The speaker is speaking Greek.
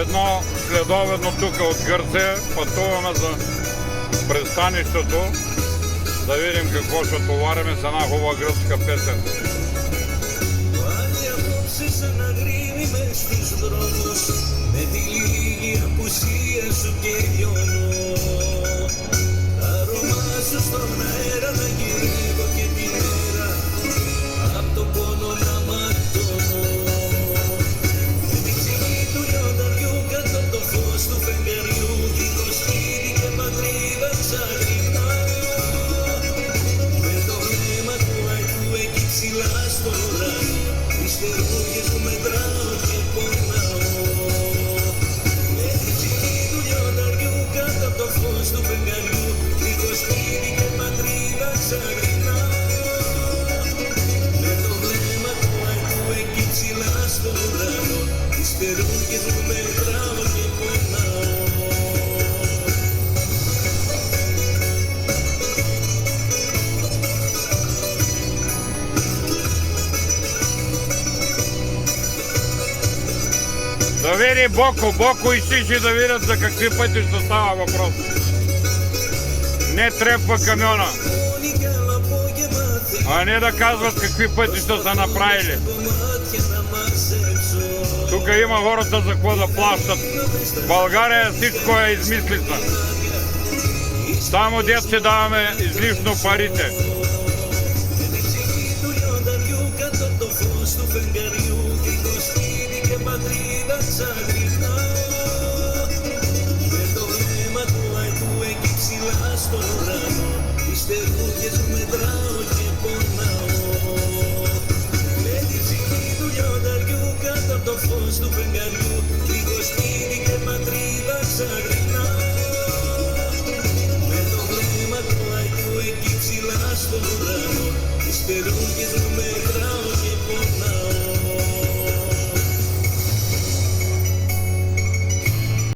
едно следобедно тук от Гърция. Пътуваме за пристанището да видим какво ще товариме с една хубава гръцка песен. Με τη λίγη απουσία σου και λιώνω. Τα αρώμα σου στον αέρα να γυρεύω και τη μέρα απ' το πόνο να ματώνω. Με τη ψυχή του λιονταριού κάτω από το φως του φεγγαριού δίχως σπίτι και πατρίδα ξαγρυπνάω. Με το βλέμμα του αϊτού εκεί ψηλά στο ουρανό τις φεγγούγες μου μετράω και πονάω. Το φως του φεγγαριού, δίχως σπίτι και πατρίδα ξαγρυπνάω. Με το βλέμμα του αϊτού εκεί ψηλά στο ουρανό τις φτερούγες μου μετράω και πονάω. Да види Боко и Шиши да видят за какви пътища става въпрос. Не трепва камиона, а не да казват какви пътища са направили. Тук има хората за какво да плащат. В България всичко е измислица. Само дет си даваме излишно парите. Με το βλέμμα του αϊτού εκεί ψηλά στο ουρανό τις φτερούγες μου μετράω και πονάω. Με τη ψυχή του λιονταριού κάτω από το φως του φεγγαριού δίχως σπίτι και πατρίδα ξαγρυπνάω. Με το βλέμμα του αϊτού εκεί ψηλά στο ουρανό τις φτερούγες